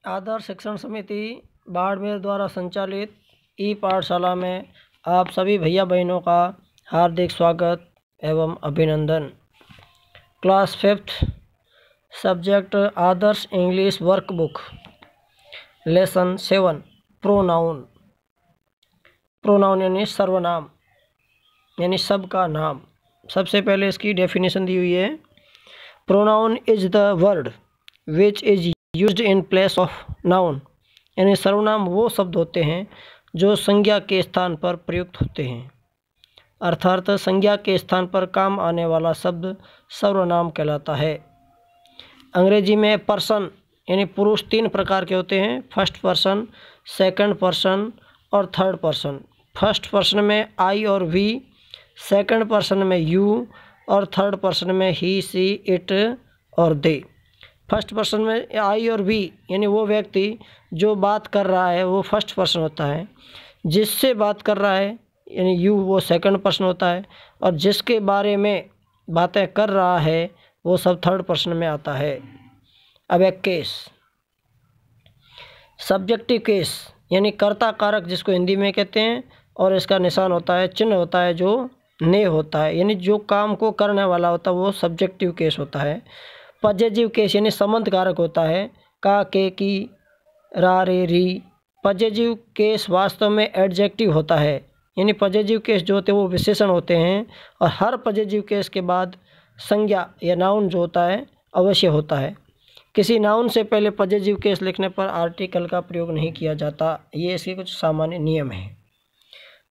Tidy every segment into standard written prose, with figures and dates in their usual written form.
आदर्श शिक्षण समिति बाड़मेर द्वारा संचालित ई पाठशाला में आप सभी भैया बहनों का हार्दिक स्वागत एवं अभिनंदन। Class 5th subject Adarsh English workbook lesson 7 pronoun. Pronoun यानी सर्वनाम यानी सबका नाम। सबसे पहले इसकी डेफिनेशन दी हुई है। Pronoun is the word which is used in place of noun, यानी सर्वनाम वो शब्द होते हैं जो संज्ञा के स्थान पर प्रयुक्त होते हैं। अर्थात संज्ञा के स्थान पर काम आने वाला शब्द सर्वनाम कहलाता है। अंग्रेजी में पर्सन यानी पुरुष 3 प्रकार के होते हैं, फर्स्ट पर्सन, सेकंड पर्सन और थर्ड पर्सन। फर्स्ट पर्सन में आई और वी, सेकंड पर्सन में यू और थर्ड पर्सन में ही, सी, इट और दे। फर्स्ट पर्सन में आई और वी यानी वो व्यक्ति जो बात कर रहा है वो फर्स्ट पर्सन होता है, जिससे बात कर रहा है यानी यू वो सेकंड पर्सन होता है, और जिसके बारे में बातें कर रहा है वो सब थर्ड पर्सन में आता है। अब एक केस, सब्जेक्टिव केस यानी कर्ता कारक जिसको हिंदी में कहते हैं, और इसका निशान होता है, चिन्ह होता है जो ने होता है, यानी जो काम को करने वाला होता है वो सब्जेक्टिव केस होता है। पजेजिव केस यानी संबंध कारक होता है, का, के, की, रा, रे, री। पजेजिव केस वास्तव में एडजेक्टिव होता है, यानी पजेजिव केस जो होते हैं वो विशेषण होते हैं, और हर पजेजिव केस के बाद संज्ञा या नाउन जो होता है अवश्य होता है। किसी नाउन से पहले पजेजिव केस लिखने पर आर्टिकल का प्रयोग नहीं किया जाता। ये इसके कुछ सामान्य नियम हैं।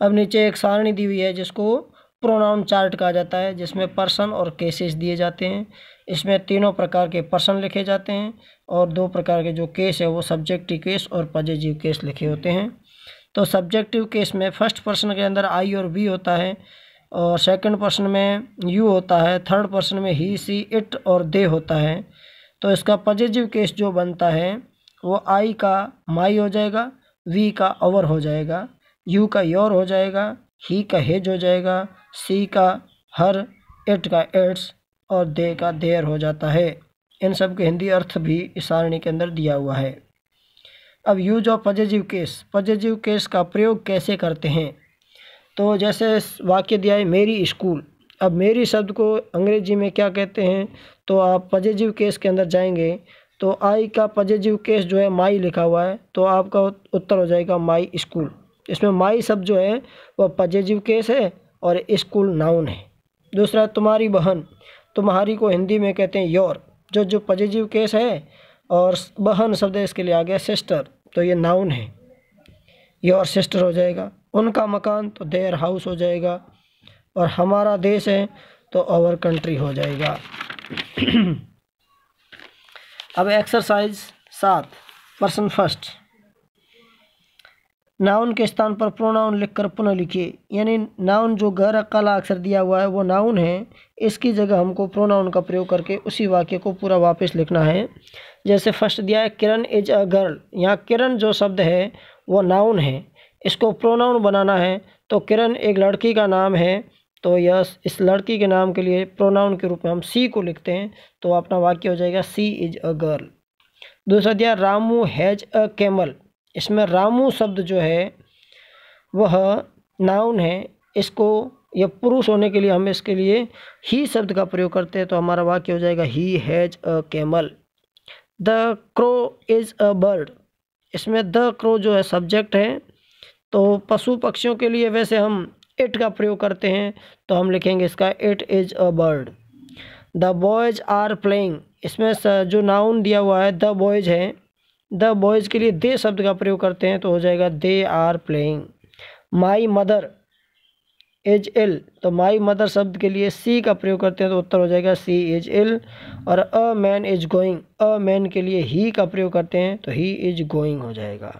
अब नीचे एक सारणी दी हुई है जिसको प्रोनाउन चार्ट कहा जाता है, जिसमें पर्सन और केसेस दिए जाते हैं। इसमें 3 प्रकार के पर्सन लिखे जाते हैं और 2 प्रकार के जो केस है वो सब्जेक्टिव केस और पजेजिव केस लिखे होते हैं। तो सब्जेक्टिव केस में फर्स्ट पर्सन के अंदर आई और वी होता है, और सेकंड पर्सन में यू होता है, थर्ड पर्सन में ही, सी, इट और दे होता है। तो इसका पजेजिव केस जो बनता है वो आई का माई हो जाएगा, वी का अवर हो जाएगा, यू का योर हो जाएगा, ही का हेज हो जाएगा, सी का हर, इट का इट्स और दे का देयर हो जाता है। इन सब के हिंदी अर्थ भी इस सारणी के अंदर दिया हुआ है। अब use of possessive case, possessive case का प्रयोग कैसे करते हैं? तो जैसे वाक्य दिया है मेरी स्कूल। अब मेरी शब्द को अंग्रेजी में क्या कहते हैं? तो आप पजेजिव केस के अंदर जाएंगे तो आई का पजेजिव केस जो है माई लिखा हुआ है, तो आपका उत्तर हो जाएगा माई स्कूल। इसमें माई शब्द जो है वह पजेजिव केस है और स्कूल नाउन है। दूसरा तुम्हारी बहन, तुम्हारी को हिंदी में कहते हैं योर, जो पजेजिव केस है, और बहन शब्द इसके लिए आ गया सिस्टर, तो ये नाउन है, योर सिस्टर हो जाएगा। उनका मकान तो देयर हाउस हो जाएगा, और हमारा देश है तो आवर कंट्री हो जाएगा। अब एक्सरसाइज 7 पर्सन फर्स्ट। नाउन के स्थान पर प्रोनाउन लिखकर पुनः लिखिए, यानी नाउन जो गैर काला अक्षर दिया हुआ है वो नाउन है, इसकी जगह हमको प्रोनाउन का प्रयोग करके उसी वाक्य को पूरा वापस लिखना है। जैसे फर्स्ट दिया है किरण इज अ गर्ल, यहाँ किरण जो शब्द है वो नाउन है, इसको प्रोनाउन बनाना है तो किरण एक लड़की का नाम है, तो यह इस लड़की के नाम के लिए प्रोनाउन के रूप में हम सी को लिखते हैं, तो अपना वाक्य हो जाएगा सी इज अ गर्ल। दूसरा दिया रामू हैज अ कैमल, इसमें रामू शब्द जो है वह नाउन है, इसको यह पुरुष होने के लिए हम इसके लिए ही शब्द का प्रयोग करते हैं, तो हमारा वाक्य हो जाएगा he has a camel. The crow is a bird, इसमें द क्रो जो है सब्जेक्ट है, तो पशु पक्षियों के लिए वैसे हम इट का प्रयोग करते हैं, तो हम लिखेंगे इसका it is a bird. The boys are playing, इसमें जो नाउन दिया हुआ है द बॉयज है, द बॉयज़ के लिए दे शब्द का प्रयोग करते हैं, तो हो जाएगा they are playing. My mother is ill, तो माई मदर शब्द के लिए सी का प्रयोग करते हैं, तो उत्तर हो जाएगा सी इज इल। और a man is going, a man के लिए ही का प्रयोग करते हैं, तो ही इज गोइंग हो जाएगा।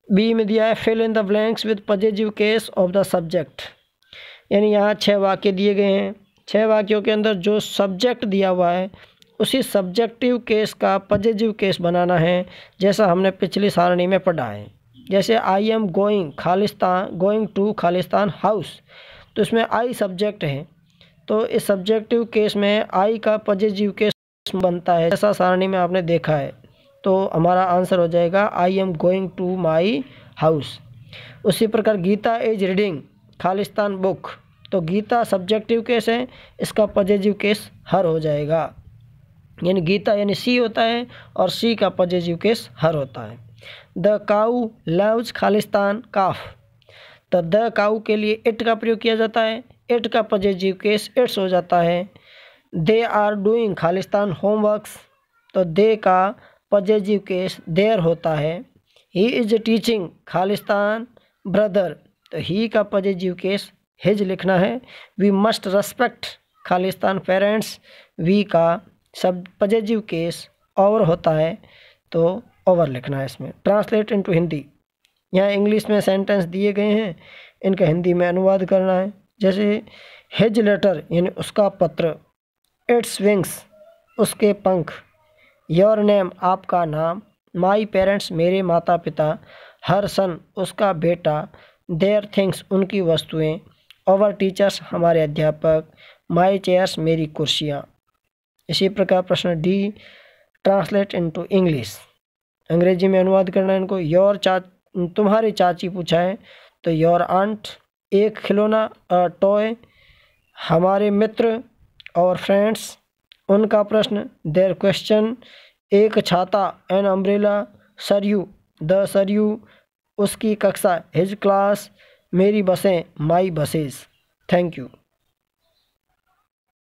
बी में दिया है fill in the blanks with possessive case of the subject, यानी यहाँ 6 वाक्य दिए गए हैं। 6 वाक्यों के अंदर जो सब्जेक्ट दिया हुआ है उसी सब्जेक्टिव केस का पजेजिव केस बनाना है, जैसा हमने पिछली सारणी में पढ़ा है। जैसे आई एम गोइंग खालिस्तान, गोइंग टू खालिस्तान हाउस, तो इसमें आई सब्जेक्ट है, तो इस सब्जेक्टिव केस में आई का पजेजिव केस बनता है, जैसा सारणी में आपने देखा है। तो हमारा आंसर हो जाएगा I am going to my house. उसी प्रकार गीता इज रीडिंग खालिस्तान बुक, तो गीता सब्जेक्टिव केस है, इसका पॉजिटिव केस हर हो जाएगा। यानी गीता यानी सी होता है और सी का पॉजिटिव केस हर होता है। द काऊ लव्स खालिस्तान काफ, तो द काऊ के लिए इट का प्रयोग किया जाता है, इट का पॉजिटिव केस इट्स हो जाता है। दे आर डूइंग खालिस्तान होमवर्क्स, तो दे का पॉजिटिव केस देयर होता है। ही इज टीचिंग खालिस्तान ब्रदर, तो ही का पॉजिटिव केस हिज लिखना है। वी मस्ट रेस्पेक्ट खालिस्तान पेरेंट्स, वी का सब पॉजिटिव केस ओवर होता है, तो ओवर लिखना है इसमें। ट्रांसलेट इनटू हिंदी, यहाँ इंग्लिश में सेंटेंस दिए गए हैं, इनका हिंदी में अनुवाद करना है। जैसे हिज लेटर यानी उसका पत्र, इट्स विंग्स उसके पंख, योर नेम आपका नाम, माई पेरेंट्स मेरे माता पिता, हर सन उसका बेटा, देयर थिंग्स उनकी वस्तुएं, ओवर टीचर्स हमारे अध्यापक, माई चेयर्स मेरी कुर्सियाँ। इसी प्रकार प्रश्न डी, ट्रांसलेट इनटू इंग्लिश, अंग्रेजी में अनुवाद करना है इनको। योर तुम्हारी चाची पूछा है, तो योर आंट, एक खिलौना टॉय, हमारे मित्र और फ्रेंड्स उनका प्रश्न, देयर क्वेश्चन, एक छाता an umbrella, Saryu the Saryu उसकी कक्षा, हिज क्लास मेरी बसें माई बसेस। Thank you.